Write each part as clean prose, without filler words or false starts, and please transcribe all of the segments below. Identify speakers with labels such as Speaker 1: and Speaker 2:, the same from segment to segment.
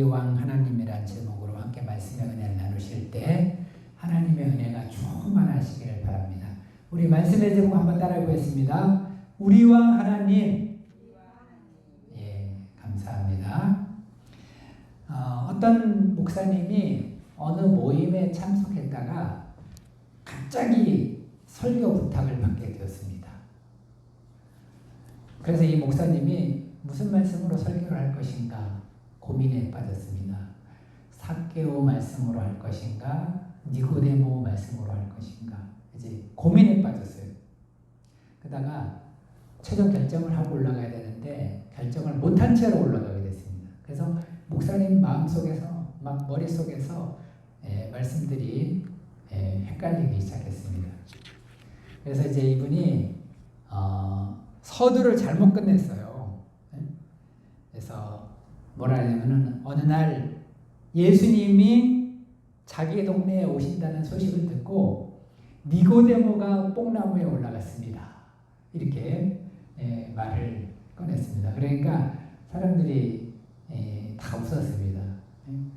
Speaker 1: 왕 하나님이라는 제목으로 함께 말씀의 은혜를 나누실 때 하나님의 은혜가 충만하시기를 바랍니다. 우리 말씀의 제목 한번 따라해 보겠습니다. 우리 왕 하나님. 예, 감사합니다. 어떤 목사님이 어느 모임에 참석했다가 갑자기 설교 부탁을 받게 되었습니다. 그래서 이 목사님이 무슨 말씀으로 설교를 할 것인가 고민에 빠졌습니다. 삭개오 말씀으로 할 것인가, 니고데모 말씀으로 할 것인가, 이제 고민에 빠졌어요. 그러다가 최종 결정을 하고 올라가야 되는데 결정을 못한 채로 올라가게 됐습니다. 그래서 목사님 마음속에서 막 머릿속에서 말씀들이 헷갈리기 시작했습니다. 그래서 이제 이분이 서두를 잘못 끝냈어요. 그래서 뭐라 하냐면은 어느 날 예수님이 자기 동네에 오신다는 소식을 듣고 니고데모가 뽕나무에 올라갔습니다. 이렇게 말을 꺼냈습니다. 그러니까 사람들이 다 웃었습니다.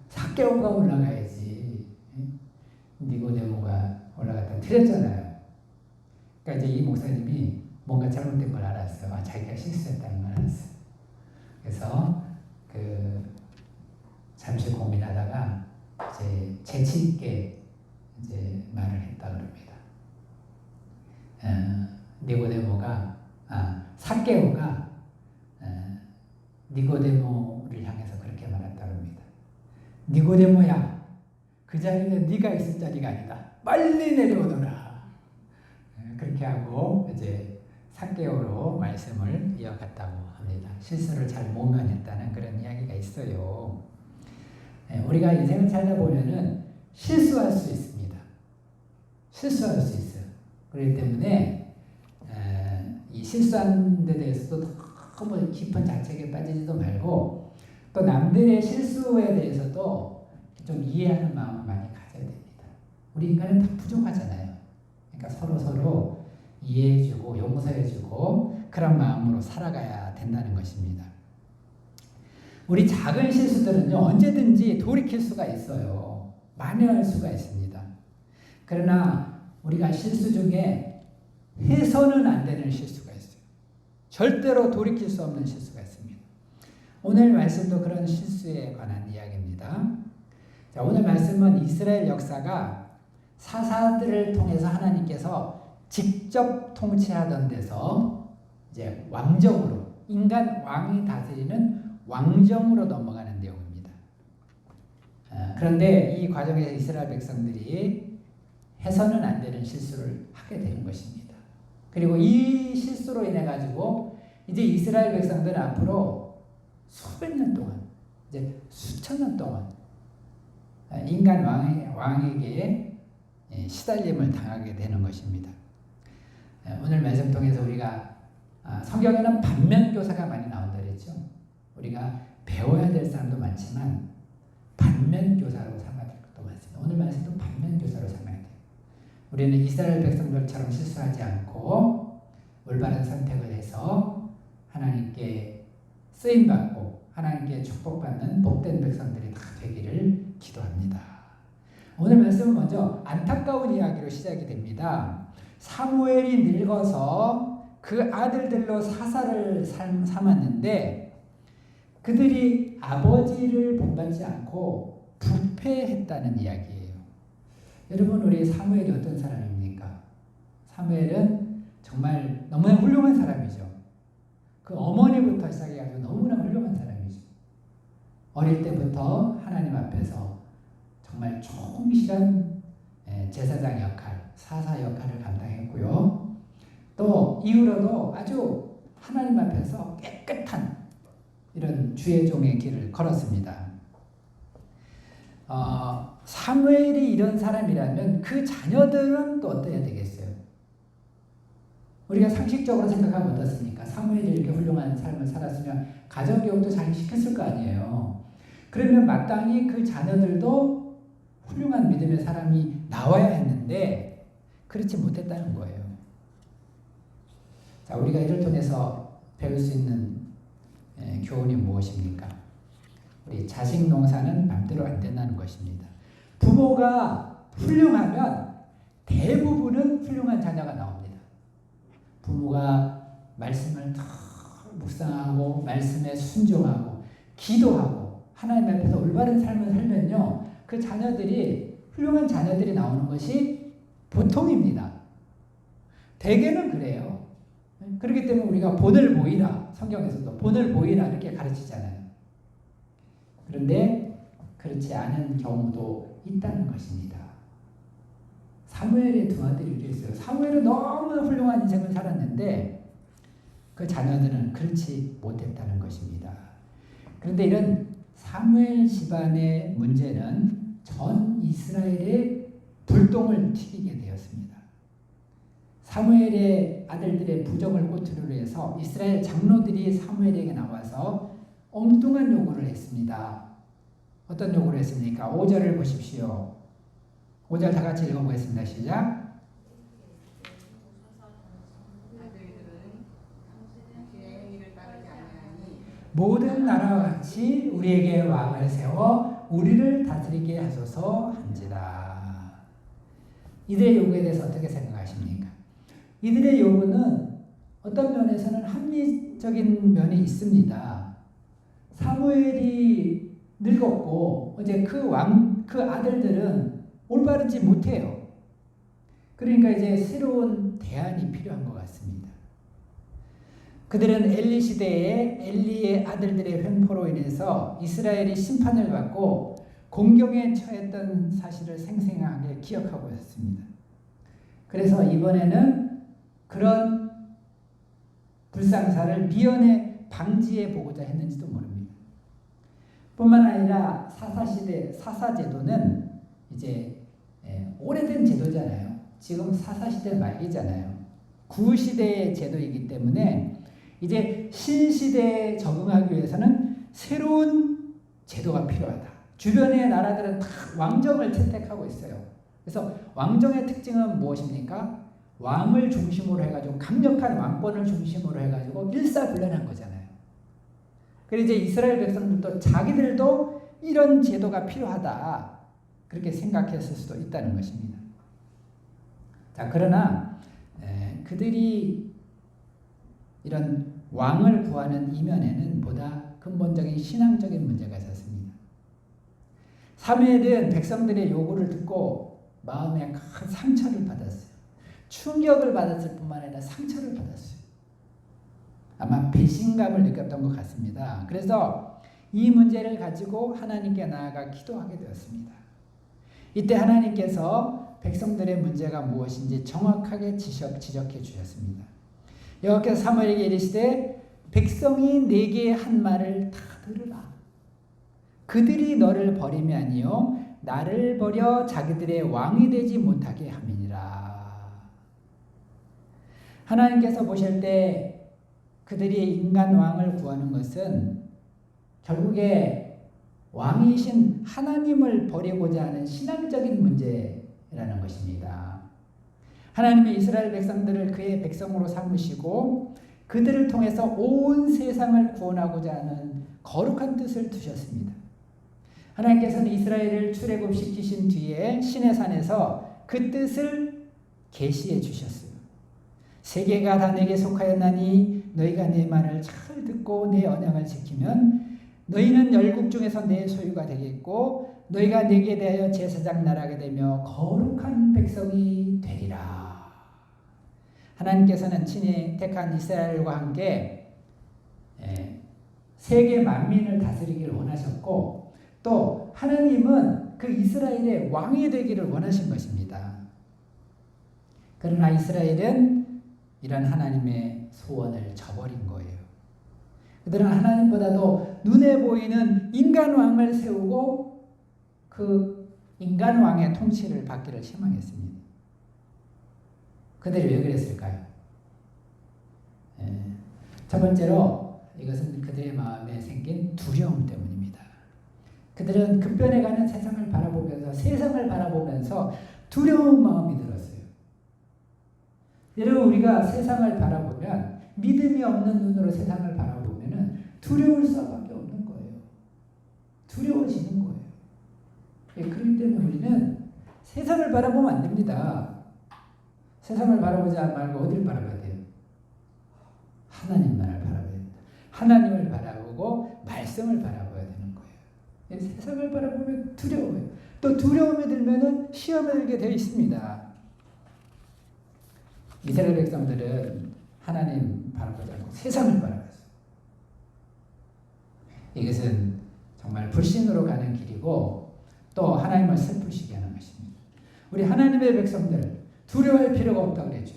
Speaker 1: 삭개오가 올라가야지. 니고데모가 올라갔다 틀렸잖아요. 그러니까 이제 이 목사님이 뭔가 잘못된 걸 알았어요. 자기가 실수했다는 걸 알았어요. 그래서 잠시 고민하다가 이제 재치 있게 이제 말을 했다 그럽니다. 삭개오가 니고데모를 향해서 그렇게 말했다 그럽니다. 니고데모야, 그 자리는 네가 있을 자리가 아니다. 빨리 내려오너라. 그렇게 하고 이제 삭개오로 말씀을 이어갔다고 합니다. 실수를 잘 모면했다는 그런 이야기가 있어요. 우리가 인생을 살다 보면은 실수할 수 있습니다. 실수할 수 있어요. 그렇기 때문에 이 실수한 데 대해서도 너무 깊은 자책에 빠지지도 말고 또 남들의 실수에 대해서도 좀 이해하는 마음을 많이 가져야 됩니다. 우리 인간은 다 부족하잖아요. 그러니까 서로 이해해주고 용서해주고 그런 마음으로 살아가야 된다는 것입니다. 우리 작은 실수들은요, 언제든지 돌이킬 수가 있어요. 만회할 수가 있습니다. 그러나 우리가 실수 중에 해서는 안 되는 실수가 있어요. 절대로 돌이킬 수 없는 실수가 있습니다. 오늘 말씀도 그런 실수에 관한 이야기입니다. 자, 오늘 말씀은 이스라엘 역사가 사사들을 통해서 하나님께서 직접 통치하던 데서 이제 왕정으로, 인간 왕이 다스리는 왕정으로 넘어가는 내용입니다. 그런데 이 과정에서 이스라엘 백성들이 해서는 안 되는 실수를 하게 되는 것입니다. 그리고 이 실수로 인해 가지고 이제 이스라엘 백성들은 앞으로 수백 년 동안, 이제 수천 년 동안 인간 왕에게 시달림을 당하게 되는 것입니다. 오늘 말씀 통해서 우리가 성경에는 반면교사가 많이 나온다 그랬죠. 우리가 배워야 될 사람도 많지만 반면교사로 삼아야 될 것도 많습니다. 오늘 말씀도 반면교사로 삼아야 돼요. 우리는 이스라엘 백성들처럼 실수하지 않고 올바른 선택을 해서 하나님께 쓰임받고 하나님께 축복받는 복된 백성들이 다 되기를 기도합니다. 오늘 말씀은 먼저 안타까운 이야기로 시작이 됩니다. 사무엘이 늙어서 그 아들들로 사사를 삼았는데 그들이 아버지를 본받지 않고 부패했다는 이야기예요. 여러분, 우리 사무엘이 어떤 사람입니까? 사무엘은 정말 너무나 훌륭한 사람이죠. 그 어머니부터 시작해가지고 너무나 훌륭한 사람이죠. 어릴 때부터 하나님 앞에서 정말 충실한 제사장 역할, 사사 역할을 감당했고요. 또 이후로도 아주 하나님 앞에서 깨끗한 이런 주의 종의 길을 걸었습니다. 사무엘이 이런 사람이라면 그 자녀들은 또 어떠해야 되겠어요? 우리가 상식적으로 생각하면 어떻습니까? 사무엘이 이렇게 훌륭한 삶을 살았으면 가정교육도 잘 시켰을 거 아니에요. 그러면 마땅히 그 자녀들도 훌륭한 믿음의 사람이 나와야 했는데 그렇지 못했다는 거예요. 자, 우리가 이를 통해서 배울 수 있는 교훈이 무엇입니까? 우리 자식 농사는 맘대로 안 된다는 것입니다. 부모가 훌륭하면 대부분은 훌륭한 자녀가 나옵니다. 부모가 말씀을 더 묵상하고 말씀에 순종하고 기도하고 하나님 앞에서 올바른 삶을 살면요, 그 자녀들이 훌륭한 자녀들이 나오는 것이 보통입니다. 대개는 그래요. 그렇기 때문에 우리가 본을 보이라, 성경에서도 본을 보이라 이렇게 가르치잖아요. 그런데 그렇지 않은 경우도 있다는 것입니다. 사무엘의 두 아들이 그랬어요. 사무엘은 너무나 훌륭한 인생을 살았는데 그 자녀들은 그렇지 못했다는 것입니다. 그런데 이런 사무엘 집안의 문제는 전 이스라엘의 불똥을 튀기게 되었습니다. 사무엘의 아들들의 부정을 꼬투리로 해서 이스라엘 장로들이 사무엘에게 나와서 엉뚱한 요구를 했습니다. 어떤 요구를 했습니까? 5절을 보십시오. 5절 다 같이 읽어보겠습니다. 시작. 모든 나라와 같이 우리에게 왕을 세워 우리를 다스리게 하소서 한지라. 이들의 요구에 대해서 어떻게 생각하십니까? 이들의 요구는 어떤 면에서는 합리적인 면이 있습니다. 사무엘이 늙었고 이제 그 아들들은 올바르지 못해요. 그러니까 이제 새로운 대안이 필요한 것 같습니다. 그들은 엘리 시대에 엘리의 아들들의 횡포로 인해서 이스라엘이 심판을 받고 공경에 처했던 사실을 생생하게 기억하고 있었습니다. 그래서 이번에는 그런 불상사를 미연에 방지해 보고자 했는지도 모릅니다. 뿐만 아니라 사사시대 사사제도는 이제 오래된 제도잖아요. 지금 사사시대 말기잖아요. 구시대의 제도이기 때문에 이제 신시대에 적응하기 위해서는 새로운 제도가 필요하다. 주변의 나라들은 다 왕정을 채택하고 있어요. 그래서 왕정의 특징은 무엇입니까? 왕을 중심으로 해가지고 강력한 왕권을 중심으로 해가지고 일사불란한 거잖아요. 그래서 이제 이스라엘 백성들도 자기들도 이런 제도가 필요하다 그렇게 생각했을 수도 있다는 것입니다. 자, 그러나 그들이 이런 왕을 구하는 이면에는 보다 근본적인 신앙적인 문제가 있었습니다. 사무엘은 백성들의 요구를 듣고 마음에 큰 상처를 받았어요. 충격을 받았을 뿐만 아니라 상처를 받았어요. 아마 배신감을 느꼈던 것 같습니다. 그래서 이 문제를 가지고 하나님께 나아가 기도하게 되었습니다. 이때 하나님께서 백성들의 문제가 무엇인지 정확하게 지적해 주셨습니다. 여호와께서 사무엘에게 이르시되 백성이 내게 한 말을 다 들으라. 그들이 너를 버림이 아니요 나를 버려 자기들의 왕이 되지 못하게 함이니라. 하나님께서 보실 때 그들이 인간 왕을 구하는 것은 결국에 왕이신 하나님을 버리고자 하는 신앙적인 문제라는 것입니다. 하나님이 이스라엘 백성들을 그의 백성으로 삼으시고 그들을 통해서 온 세상을 구원하고자 하는 거룩한 뜻을 두셨습니다. 하나님께서는 이스라엘을 출애굽시키신 뒤에 시내산에서 그 뜻을 계시해 주셨어요. 세계가 다 내게 속하였나니 너희가 내 말을 잘 듣고 내 언약을 지키면 너희는 열국 중에서 내 소유가 되겠고 너희가 내게 대하여 제사장 나라가 되며 거룩한 백성이 되리라. 하나님께서는 친히 택한 이스라엘과 함께 세계 만민을 다스리기를 원하셨고 또 하나님은 그 이스라엘의 왕이 되기를 원하신 것입니다. 그러나 이스라엘은 이런 하나님의 소원을 저버린 거예요. 그들은 하나님보다도 눈에 보이는 인간 왕을 세우고 그 인간 왕의 통치를 받기를 희망했습니다. 그들이 왜 그랬을까요? 첫 번째로 이것은 그들의 마음에 생긴 두려움 때문입니다. 그들은 급변해가는 세상을 바라보면서 두려운 마음이 들었어요. 여러분, 우리가 세상을 바라보면 믿음이 없는 눈으로 세상을 바라보면 두려울 수밖에 없는 거예요. 두려워지는 거예요. 그렇기 때문에 우리는 세상을 바라보면 안 됩니다. 세상을 바라보지 말고 어디를 바라봐야 돼요? 하나님만을 바라봐야 됩니다. 하나님을 바라보고 말씀을 바라봐야 되는 거예요. 세상을 바라보면 두려워요. 또 두려움이 들면은 시험에 들게 되어 있습니다. 이스라엘 백성들은 하나님 바라보지 않고 세상을 바라봤어요. 이것은 정말 불신으로 가는 길이고 또 하나님을 슬프시게 하는 것입니다. 우리 하나님의 백성들 두려워할 필요가 없다고 그랬죠.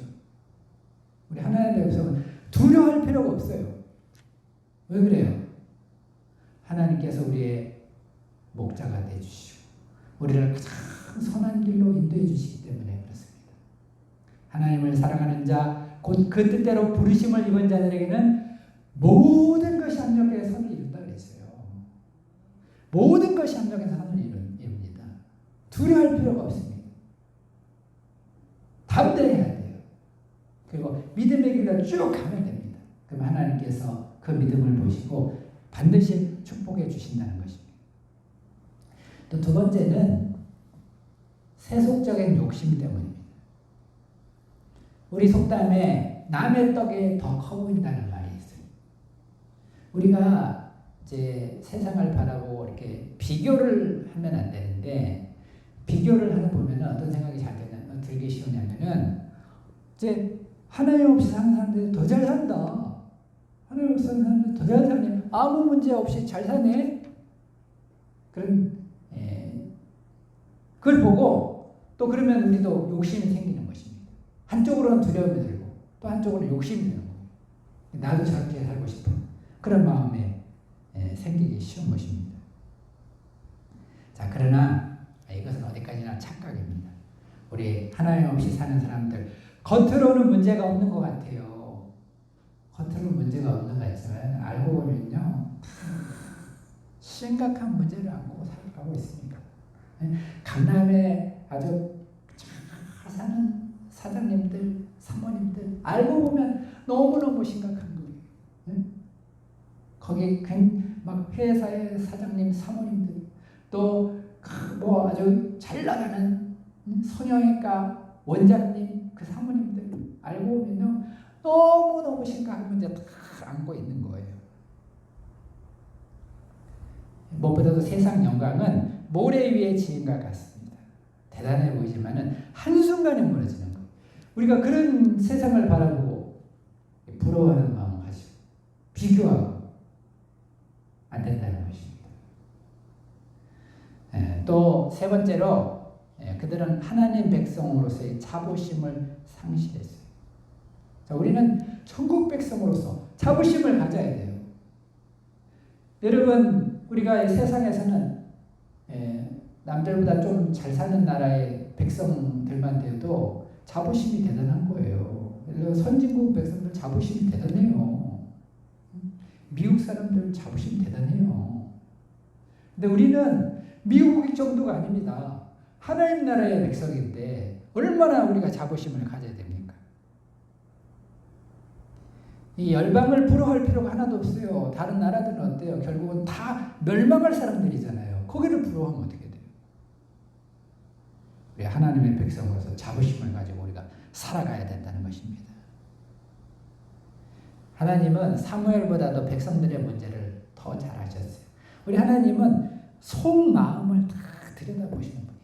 Speaker 1: 우리 하나님의 백성은 두려워할 필요가 없어요. 왜 그래요? 하나님께서 우리의 목자가 되어주시고 우리를 가장 선한 길로 인도해 주시기 때문에 그렇습니다. 하나님을 사랑하는 자, 곧 그 뜻대로 부르심을 입은 자들에게는 모든 것이 합력해 선을 이룬다 그랬어요. 모든 것이 합력해 선을 이룹니다. 두려워할 필요가 없습니다. 담대해야 돼요. 그리고 믿음의 길로 쭉 가면 됩니다. 그럼 하나님께서 그 믿음을 보시고 반드시 축복해 주신다는 것입니다. 또 두 번째는 세속적인 욕심 때문입니다. 우리 속담에 남의 떡이 더 커 보인다는 말이 있어요. 우리가 이제 세상을 바라보고 이렇게 비교를 하면 안 되는데 비교를 하다 보면 어떤 생각이 들기 쉬우냐면은 이제 하나님 없이 사는 사람들이 더 잘 산다. 하나님 없이 사는 사람들이 더 잘 사네. 아무 문제 없이 잘 사네. 그런 그걸 보고 또 그러면 우리도 욕심이 생기는 것입니다. 한쪽으로는 두려움이 들고 또 한쪽으로는 욕심이 드는 거예요. 나도 저렇게 살고 싶어. 그런 마음에 생기기 쉬운 것입니다. 자, 그러나 이것은 어디까지나 착각입니다. 우리 하나님 없이 사는 사람들 겉으로는 문제가 없는 것 같아요. 겉으로는 문제가 없는 것 같지만 알고 보면요 심각한 문제를 안고 살아가고 있습니다. 강남에 아주 잘 사는 사장님들, 사모님들 알고 보면 너무너무 심각한 거예요. 거기 막 회사의 사장님, 사모님들 또 뭐 아주 잘 나가는 성형외과 원장님, 그 사모님들 알고 보면요 너무너무 심각한 문제 다 안고 있는 거예요. 무엇보다도 세상 영광은 모래 위의 지인과 같습니다. 대단해 보이지만은 한순간에 무너지는 거예요. 우리가 그런 세상을 바라보고 부러워하는 마음을 가지고 비교하고 안 된다는 것입니다. 또 세 번째로 그들은 하나님 백성으로서의 자부심을 상실했어요. 자, 우리는 천국 백성으로서 자부심을 가져야 돼요. 여러분, 우리가 세상에서는 남들보다 좀 잘 사는 나라의 백성들만 돼도 자부심이 대단한 거예요. 선진국 백성들 자부심이 대단해요. 미국 사람들 자부심 대단해요. 근데 우리는 미국 정도가 아닙니다. 하나님 나라의 백성인데 얼마나 우리가 자부심을 가져야 됩니까? 이 열방을 부러워할 필요가 하나도 없어요. 다른 나라들은 어때요? 결국은 다 멸망할 사람들이잖아요. 거기를 부러워하면 어떻게 돼요? 우리 하나님의 백성으로서 자부심을 가지고 우리가 살아가야 된다는 것입니다. 하나님은 사무엘보다도 백성들의 문제를 더 잘 아셨어요. 우리 하나님은 속마음을 다 들여다보시는 분이에요.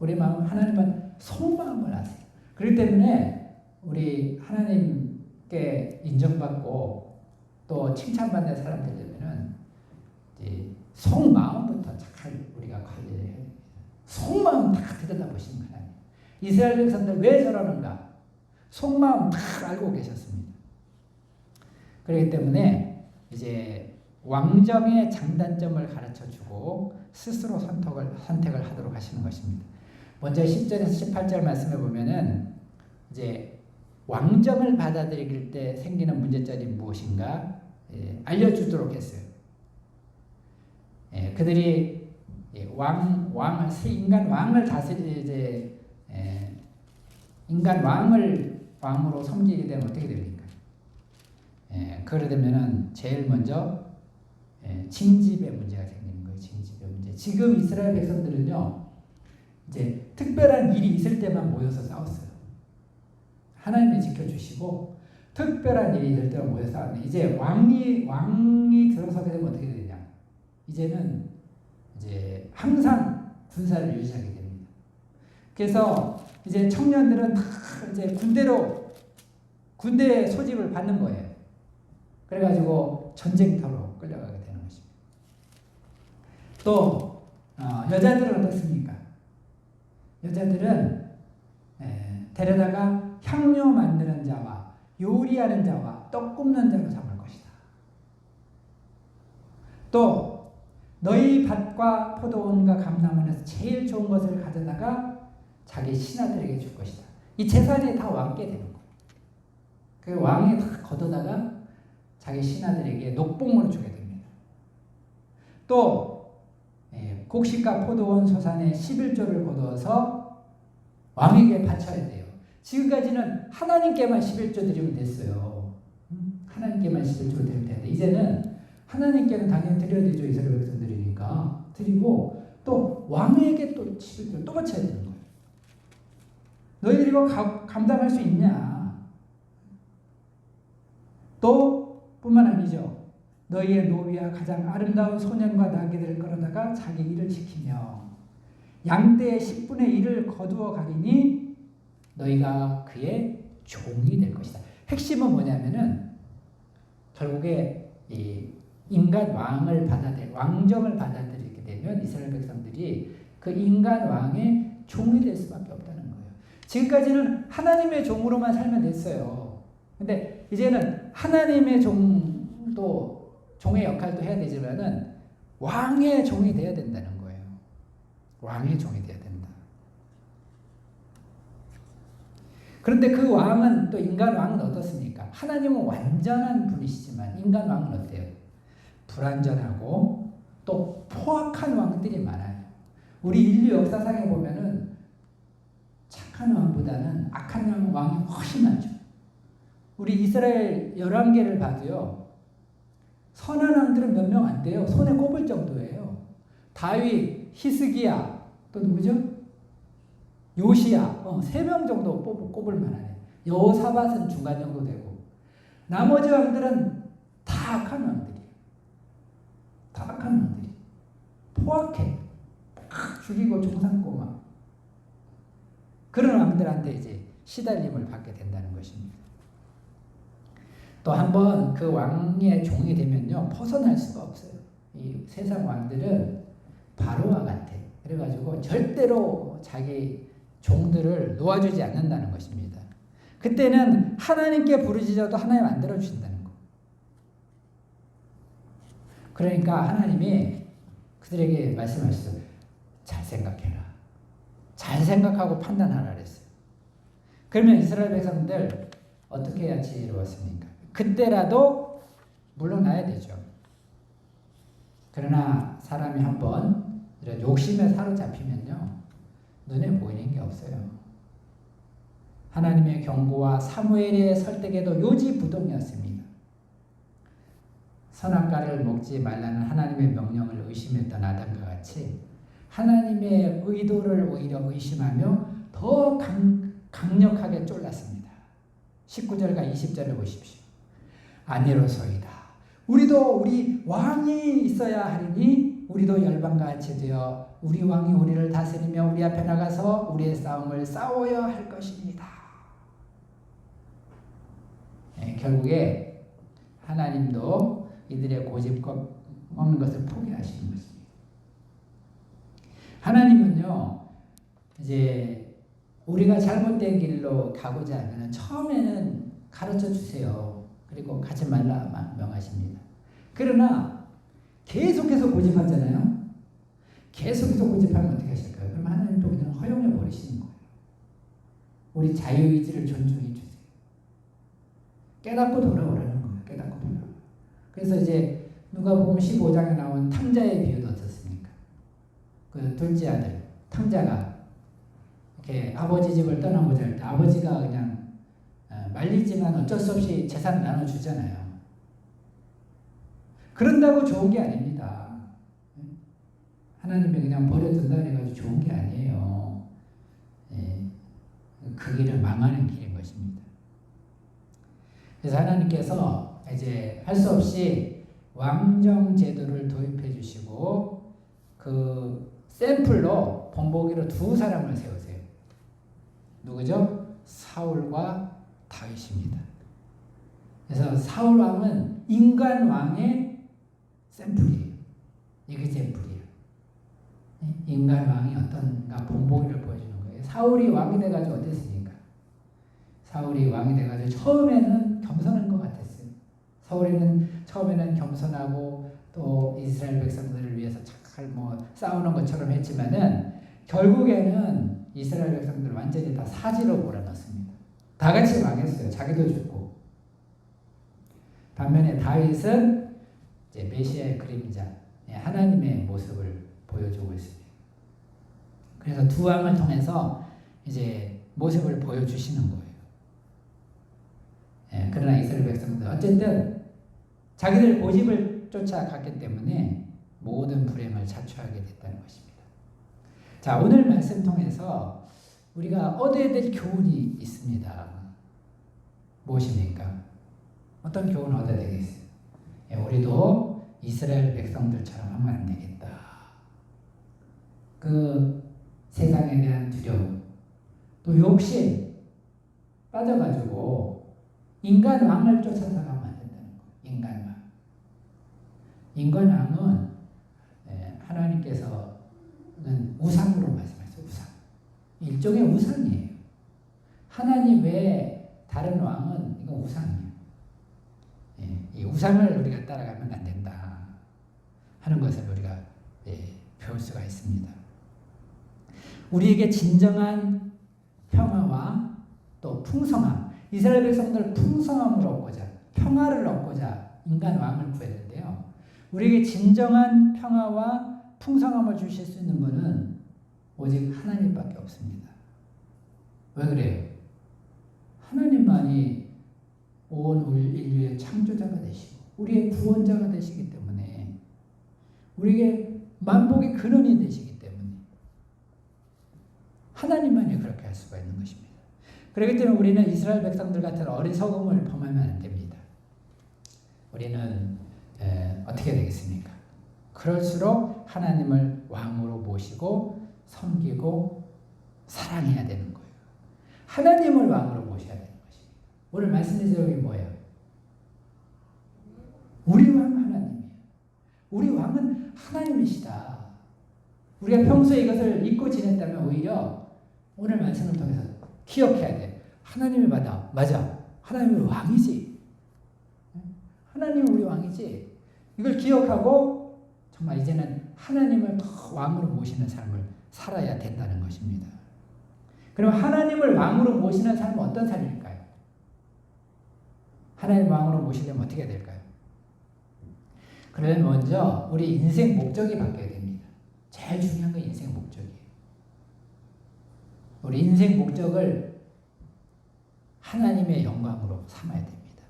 Speaker 1: 우리 마음, 하나님은 속마음을 아세요. 그렇기 때문에 우리 하나님께 인정받고 또 칭찬받는 사람들 되면은 이제 속마음부터 잘 우리가 관리를 해야 됩니다. 속마음 다 들여다보시는 하나님. 이스라엘 백성들 왜 저러는가? 속마음 다 알고 계셨습니다. 그렇기 때문에 이제 왕정의 장단점을 가르쳐주고 스스로 선택을 하도록 하시는 것입니다. 먼저 10절에서 18절 말씀해 보면은 이제 왕정을 받아들일 때 생기는 문제점이 무엇인가 알려주도록 했어요. 그들이 인간 왕을 다스리 인간 왕으로 섬기게 되면 어떻게 됩니까? 그러게 되면은 제일 먼저 징집의 문제가 생기는 거예요. 징집의 문제. 지금 이스라엘 백성들은요, 이제 특별한 일이 있을 때만 모여서 싸웠어요. 하나님이 지켜주시고 특별한 일이 있을 때만 모여서 싸웠는데 이제 왕이 들어서게 되면 어떻게 되냐? 이제는 이제 항상 군사를 유지하게 됩니다. 그래서 이제 청년들은 다 이제 군대 소집을 받는 거예요. 그래가지고 전쟁터로 끌려가게 되는 것입니다. 또 여자들은 어떻습니까? 여자들은 데려다가 향료 만드는 자와 요리하는 자와 떡 굽는 자로 삼을 것이다. 또 너희 밭과 포도원과 감람원에서 제일 좋은 것을 가져다가 자기 신하들에게 줄 것이다. 이 재산이 다 왕께 되는 거예요. 그 왕이 다 걷어다가 자기 신하들에게 녹봉으로 주게 됩니다. 또 곡식과 포도원 소산의 11조를 거두어서 왕에게 바쳐야 돼요. 지금까지는 하나님께만 11조 드리면 됐어요. 하나님께만 11조 드리면 되는데 이제는 하나님께는 당연히 드려야 되죠. 이스라엘 백성들이니까 드리고 또 왕에게 또 11조 또 바쳐야 되는 거예요. 너희들이 이거 감당할 수 있냐? 또 뿐만 아니죠. 너희의 노비와 가장 아름다운 소년과 나귀들을 끌어다가 자기 일을 지키며 양떼의 10분의 1을 거두어 가리니 너희가 그의 종이 될 것이다. 핵심은 뭐냐면은 결국에 이 인간 왕정을 받아들이게 되면 이스라엘 백성들이 그 인간 왕의 종이 될 수밖에 없다는 거예요. 지금까지는 하나님의 종으로만 살면 됐어요. 근데 이제는 하나님의 종도 종의 역할도 해야 되지만은 왕의 종이 되어야 된다는 거예요. 왕의 종이 되어야 된다. 그런데 그 왕은 또 인간 왕은 어떻습니까? 하나님은 완전한 분이시지만 인간 왕은 어때요? 불완전하고 또 포악한 왕들이 많아요. 우리 인류 역사상에 보면은 착한 왕보다는 악한 왕이 훨씬 많죠. 우리 이스라엘 11개를 봐도요. 선한 왕들은 몇 명 안 돼요. 손에 꼽을 정도예요. 다윗, 히스기야, 또 누구죠? 요시야, 3명 정도 꼽을 만하네. 여호사밧은 중간 정도 되고 나머지 왕들은 다 악한 왕들이에요. 다 악한 왕들이 포악해. 막 죽이고 종 삼고 막 그런 왕들한테 이제 시달림을 받게 된다는 것입니다. 또 한번 그 왕의 종이 되면요 벗어날 수가 없어요. 이 세상 왕들은 바로와 같아. 그래가지고 절대로 자기 종들을 놓아주지 않는다는 것입니다. 그때는 하나님께 부르짖어도 하나님 안 들어주신다는 거. 그러니까 하나님이 그들에게 말씀하셨어요. 잘 생각해라. 잘 생각하고 판단하라 그랬어요. 그러면 이스라엘 백성들 어떻게 해야 지혜로웠습니까? 그때라도 물러나야 되죠. 그러나 사람이 한번 이런 욕심에 사로잡히면요 눈에 보이는 게 없어요. 하나님의 경고와 사무엘의 설득에도 요지부동이었습니다. 선악과를 먹지 말라는 하나님의 명령을 의심했던 아담과 같이 하나님의 의도를 오히려 의심하며 더 강력하게 쫄랐습니다. 19절과 20절을 보십시오. 아니로소이다. 우리도 우리 왕이 있어야 하리니 우리도 열방과 같이 되어 우리 왕이 우리를 다스리며 우리 앞에 나가서 우리의 싸움을 싸워야 할 것입니다. 결국에 하나님도 이들의 고집 없는 것을 포기하시는 것입니다. 하나님은요, 이제 우리가 잘못된 길로 가고자 하면 처음에는 가르쳐 주세요. 그리고 가지 말라 명하십니다. 그러나 계속해서 고집하잖아요. 계속해서 고집하면 어떻게 하실까요? 그럼 하나님 또 그냥 허용해 버리시는 거예요. 우리 자유의지를 존중해 주세요. 깨닫고 돌아오라는 거예요. 깨닫고 돌아오라. 그래서 이제 누가복음 15장에 나온 탕자의 비유도 어떻습니까? 그 둘째 아들 탕자가 이렇게 아버지 집을 떠나고자 할 때 아버지가 그냥 말리지만 어쩔 수 없이 재산을 나눠주잖아요. 그런다고 좋은 게 아닙니다. 하나님이 그냥 버려둔다 해가지고 좋은 게 아니에요. 그 길은 망하는 길인 것입니다. 그래서 하나님께서 이제 할 수 없이 왕정 제도를 도입해 주시고 그 샘플로 본보기로 두 사람을 세우세요. 누구죠? 사울과 다윗입니다. 그래서 사울 왕은 인간 왕의 샘플이에요. 이게 샘플이에요. 인간 왕이 어떤가 본보기를 보여주는 거예요. 사울이 왕이 돼가지고 어땠습니까? 사울이 왕이 돼가지고 처음에는 겸손한 것 같았어요. 사울이는 처음에는 겸손하고 또 이스라엘 백성들을 위해서 잘 싸우는 것처럼 했지만은 결국에는 이스라엘 백성들 완전히 다 사지로 몰아넣습니다. 다 같이 망했어요. 자기도 죽고. 반면에 다윗은 이제 메시아의 그림자, 하나님의 모습을 보여주고 있습니다. 그래서 두 왕을 통해서 이제 모습을 보여주시는 거예요. 그러나 이스라엘 백성들 어쨌든 자기들 고집을 쫓아갔기 때문에 모든 불행을 자초하게 됐다는 것입니다. 자, 오늘 말씀 통해서 우리가 얻어야 될 교훈이 있습니다. 무엇입니까? 어떤 교훈을 얻어야 되겠어요? 우리도 이스라엘 백성들처럼 하면 안 되겠다. 그 세상에 대한 두려움, 또 욕심 빠져가지고 인간 왕을 쫓아서 가면 안 된다는 거예요. 인간 왕. 인간 왕은 하나님께서는 우상으로 말씀하셨어요. 우상. 일종의 우상이에요. 하나님 외에 다른 왕은 이건 우상이에요. 이 우상을 우리가 따라가면 안 된다 하는 것을 우리가 배울 수가 있습니다. 우리에게 진정한 평화와 또 풍성함, 이스라엘 백성들 풍성함을 얻고자, 평화를 얻고자 인간 왕을 구했는데요. 우리에게 진정한 평화와 풍성함을 주실 수 있는 분은 오직 하나님밖에 없습니다. 왜 그래요? 하나님만이 온 인류의 창조자가 되시고 우리의 구원자가 되시기 때문에, 우리에게 만복의 근원이 되시기 때문에 하나님만이 그렇게 할 수가 있는 것입니다. 그렇기 때문에 우리는 이스라엘 백성들 같은 어리석음을 범하면 안 됩니다. 우리는 어떻게 되겠습니까? 그럴수록 하나님을 왕으로 모시고 섬기고 사랑해야 되는 거예요. 하나님을 왕으로 모셔야 되는 것입니다. 오늘 말씀의 제목이 뭐예요? 우리 왕 하나님이에요. 우리 왕은 하나님이시다. 우리가 평소에 이것을 잊고 지냈다면 오히려 오늘 말씀을 통해서 기억해야 돼. 하나님이 맞아. 하나님이 왕이지. 하나님이 우리 왕이지. 이걸 기억하고 정말 이제는 하나님을 더 왕으로 모시는 삶을 살아야 된다는 것입니다. 그럼 하나님을 왕으로 모시는 삶은 어떤 삶일까요? 하나님 왕으로 모시려면 어떻게 해야 될까요? 그러면 먼저 우리 인생 목적이 바뀌어야 됩니다. 제일 중요한 건 인생 목적이에요. 우리 인생 목적을 하나님의 영광으로 삼아야 됩니다.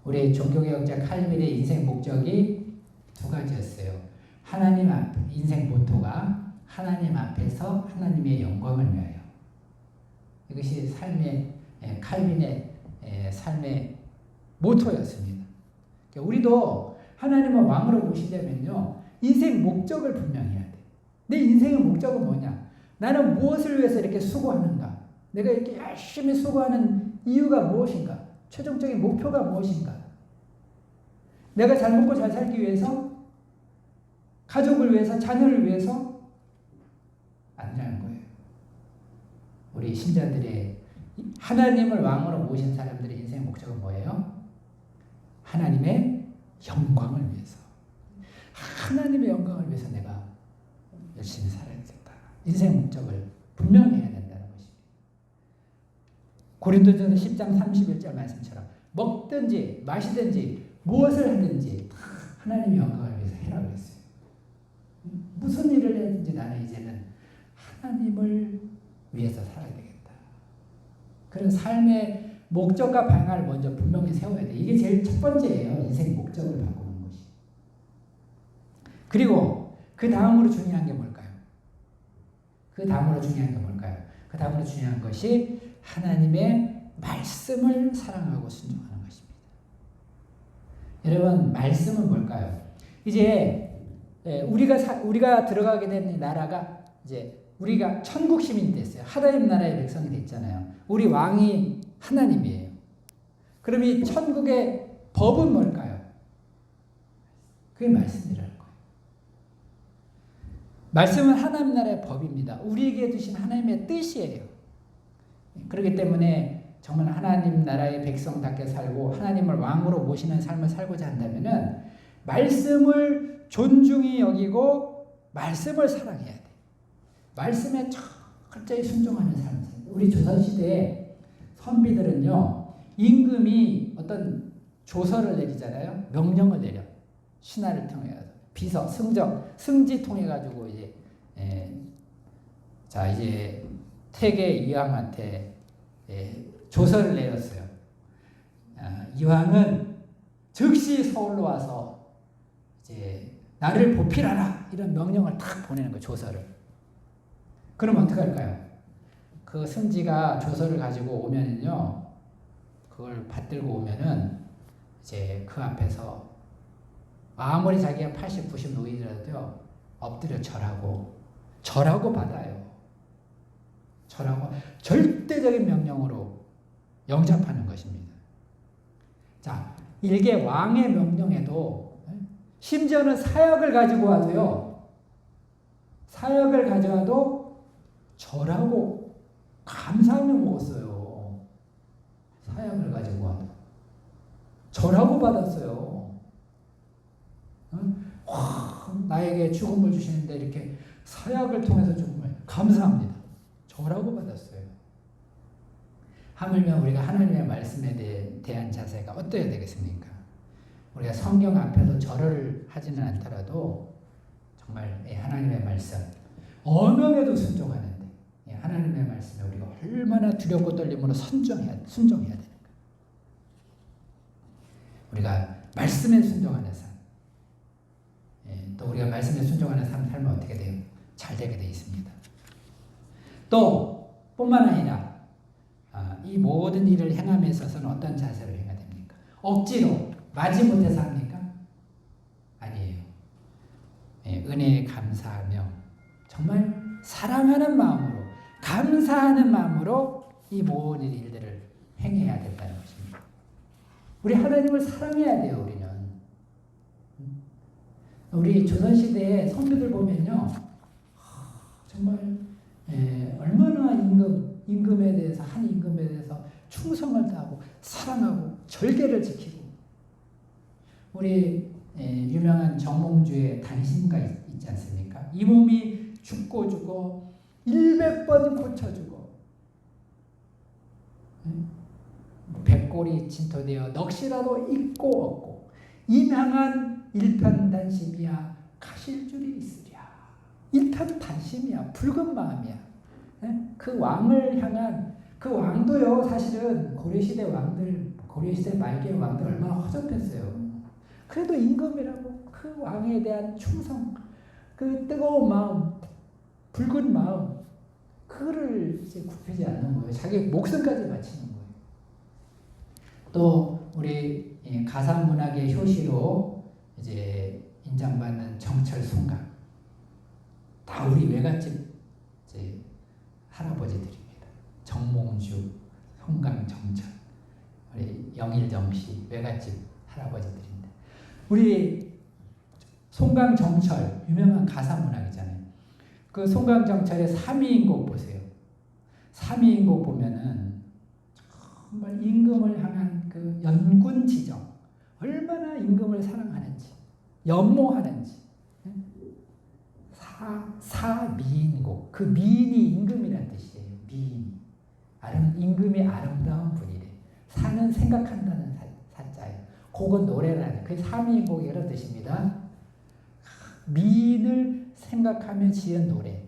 Speaker 1: 우리 종교개혁자 칼빈의 인생 목적이 두 가지였어요. 하나님 앞에, 인생 모토가 하나님 앞에서 하나님의 영광을 위하여. 이것이 칼빈의 삶의 모토였습니다. 우리도 하나님을 왕으로 모시려면요, 인생 목적을 분명히 해야 돼. 내 인생의 목적은 뭐냐? 나는 무엇을 위해서 이렇게 수고하는가? 내가 이렇게 열심히 수고하는 이유가 무엇인가? 최종적인 목표가 무엇인가? 내가 잘 먹고 잘 살기 위해서? 가족을 위해서? 자녀를 위해서? 아니라는 거예요. 우리 신자들의 하나님을 왕으로 모신 사람들의 인생 목적은 뭐예요? 하나님의 영광을 위해서. 하나님의 영광을 위해서 내가 열심히 살아야겠다. 인생 목적을 분명히 해야 된다는 것입니다. 고린도전서 10장 31절 말씀처럼 먹든지 마시든지 무엇을 하든지 하나님의 영광을 위해서 해라고 했어요. 무슨 일을 해든지 나는 이제는 하나님을 위해서 살아야 되겠다. 그런 삶의 목적과 방향을 먼저 분명히 세워야 돼. 이게 제일 첫 번째예요. 인생 목적을 바꾸는 것이. 그리고 그 다음으로 중요한 게 뭘까요? 그 다음으로 중요한 게 뭘까요? 그 다음으로 중요한 것이 하나님의 말씀을 사랑하고 순종하는 것입니다. 여러분, 말씀은 뭘까요? 이제 우리가 들어가게 된 나라가 이제 우리가 천국 시민이 됐어요. 하나님 나라의 백성이 됐잖아요. 우리 왕이 하나님이에요. 그럼 이 천국의 법은 뭘까요? 그게 말씀이라는 거예요. 말씀은 하나님 나라의 법입니다. 우리에게 주신 하나님의 뜻이에요. 그렇기 때문에 정말 하나님 나라의 백성답게 살고 하나님을 왕으로 모시는 삶을 살고자 한다면은 말씀을 존중히 여기고 말씀을 사랑해야 돼. 말씀에 철저히 순종하는 삶을 살아야 돼. 우리 조선시대에 선비들은요, 임금이 어떤 조서를 내리잖아요. 명령을 내려. 신하를 통해서 비서, 승지 통해 가지고 이제 이제 태계 이황한테 조서를 내렸어요. 이황은 즉시 서울로 와서 이제 나를 보필하라 이런 명령을 탁 보내는 거예요. 조서를. 그럼 어떻게 할까요? 그 승지가 조서를 가지고 오면은요, 그걸 받들고 오면은 이제 그 앞에서 아무리 자기가 80, 90 노인이라도요, 엎드려 절하고 받아요. 절하고 절대적인 명령으로 영접하는 것입니다. 자, 일개 왕의 명령에도 심지어는 사역을 가지고 와도요, 사역을 가져와도 절하고 감사하며 먹었어요. 사역을 가지고 와도 절하고 받았어요. 나에게 죽음을 주시는데 이렇게 사역을 통해서 죽음을 감사합니다. 절하고 받았어요. 하물며 우리가 하나님의 말씀에 대한 자세가 어떠해야 되겠습니까? 우리가 성경 앞에서 절을 하지는 않더라도 정말 하나님의 말씀, 언어에도 순종하는데 하나님의 말씀에 우리가 얼마나 두렵고 떨림으로 순종해야 되는 가. 우리가 말씀에 순종하는 삶, 또 우리가 말씀에 순종하는 삶 살면 어떻게 돼요? 잘 되게 되어 있습니다. 또 뿐만 아니라 이 모든 일을 행함에 있어서는 어떤 자세로 행해야 됩니까? 억지로 마지못해서 합니까? 아니에요. 은혜에 감사하며 정말 사랑하는 마음으로, 감사하는 마음으로 이 모든 일들을 행해야 된다는 것입니다. 우리 하나님을 사랑해야 돼요. 우리 조선시대의 선비들 보면요, 정말 얼마나 임금에 대해서, 한 임금에 대해서 충성을 다하고 사랑하고 절개를 지키고, 우리 유명한 정몽주의 단신가 있지 않습니까? 이 몸이 죽고 죽어 100번 고쳐주고 백골이 진토되어 넋이라도 있고 없고 임향한 일편단심이야 가실 줄이 있으랴. 일편단심이야. 붉은 마음이야. 그 왕을 향한, 그 왕도요, 사실은 고려시대 왕들, 고려시대 말기의 왕들 얼마나 허접했어요. 그래도 임금이라고 그 왕에 대한 충성, 그 뜨거운 마음, 붉은 마음, 그거를 이제 굽히지 않는 거예요. 자기 목숨까지 바치는 거예요. 또 우리 가상문학의 효시로 이제 인정받는 정철 송강, 다 우리 외갓집 이제 할아버지들입니다. 정몽주, 송강, 정철, 우리 영일정씨 외갓집 할아버지들인데, 우리 송강 정철 유명한 가사문학이잖아요. 그 송강 정철의 삼위인곡 보세요. 삼위인곡 보면은 정말 임금을 향한 그 연군지정, 얼마나 임금을 사랑하는지, 연모하는지. 사미인곡, 그 미인이 임금이라는 뜻이에요. 미인, 임금이 아름다운 분이래. 사는 생각한다는 사자예요. 곡은 노래라는, 그 사미인곡이 이런 뜻입니다. 미인을 생각하며 지은 노래.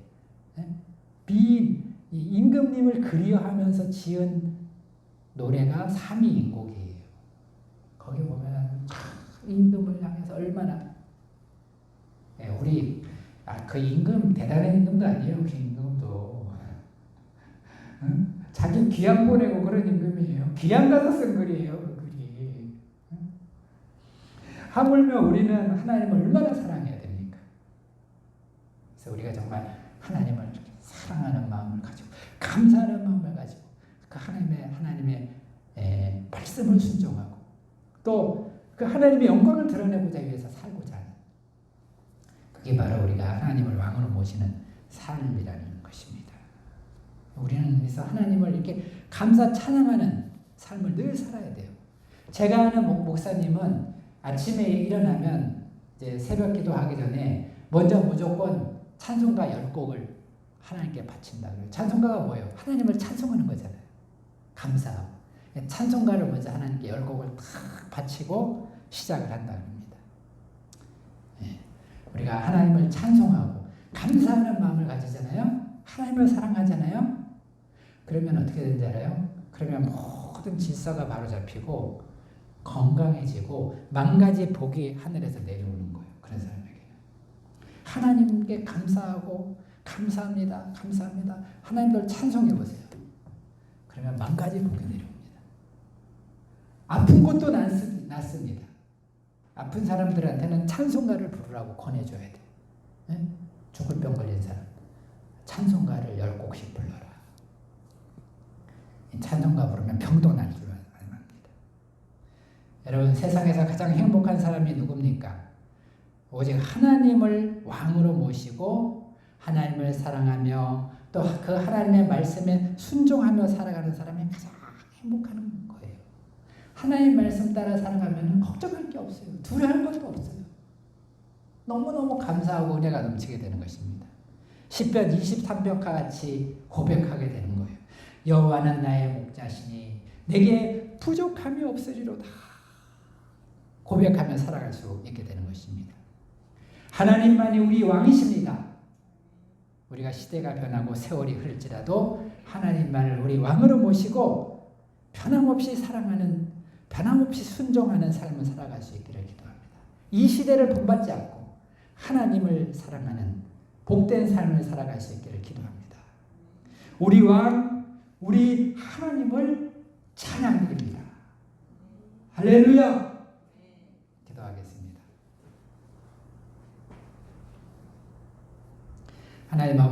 Speaker 1: 미인, 임금님을 그리워하면서 지은 노래가 삼위인곡이에요. 거기 보면 임금을 향해서 얼마나 거예요. 우리 그 임금 대단한 임금도 아니에요. 그 임금도 자기 귀양 보내고 그런 임금이에요. 귀양 가서 쓴 글이에요. 그 글이. 하물며 우리는 하나님을 얼마나 사랑해야 됩니까? 그래서 우리가 정말 하나님을 사랑하는 마음을 가지고 감사하는 마음을 가지고 그 하나님의 말씀을 순종하고 또 그 하나님의 영광을 드러내고자 위해서 살고자 하는 그게 바로 우리가 하나님을 왕으로 모시는 삶이라는 것입니다. 우리는 그래서 하나님을 이렇게 감사 찬양하는 삶을 늘 살아야 돼요. 제가 아는 목사님은 아침에 일어나면 이제 새벽 기도하기 전에 먼저 무조건 찬송가 10곡을 하나님께 바친다. 찬송가가 뭐예요? 하나님을 찬송하는 거잖아요. 감사하고. 찬송가를 먼저 하나님께 10곡을 탁 바치고 시작을 한다는 겁니다. 우리가 하나님을 찬송하고 감사하는 마음을 가지잖아요. 하나님을 사랑하잖아요. 그러면 어떻게 되는지 알아요? 그러면 모든 질서가 바로잡히고 건강해지고 만가지 복이 하늘에서 내려오는 거예요. 그런 사람에게는. 하나님께 감사하고 감사합니다. 감사합니다. 하나님들 찬송해 보세요. 그러면 만가지 복이 내려옵니다. 아픈 것도 낫습니다. 아픈 사람들한테는 찬송가를 부르라고 권해줘야 돼. 네? 죽을 병 걸린 사람. 찬송가를 10곡씩 불러라. 찬송가 부르면 병도 날 줄 압니다. 여러분 세상에서 가장 행복한 사람이 누굽니까? 오직 하나님을 왕으로 모시고 하나님을 사랑하며 또 그 하나님의 말씀에 순종하며 살아가는 사람이 가장 행복한 거예요. 하나님 말씀 따라 살아가면 걱정할 게 없어요. 두려워할 것도 없어요. 너무너무 감사하고 은혜가 넘치게 되는 것입니다. 시편 23편과 같이 고백하게 되는 거예요. 여호와는 나의 목자시니 내게 부족함이 없으리로다. 고백하며 살아갈 수 있게 되는 것입니다. 하나님만이 우리 왕이십니다. 우리가 시대가 변하고 세월이 흘지라도 하나님만을 우리 왕으로 모시고 변함없이 사랑하는 변함없이 순종하는 삶을 살아갈 수 있기를 기도합니다. 이 시대를 본받지 않고 하나님을 사랑하는 복된 삶을 살아갈 수 있기를 기도합니다. 우리 왕, 우리 하나님을 찬양드립니다. 할렐루야! 기도하겠습니다. 하나님 아버지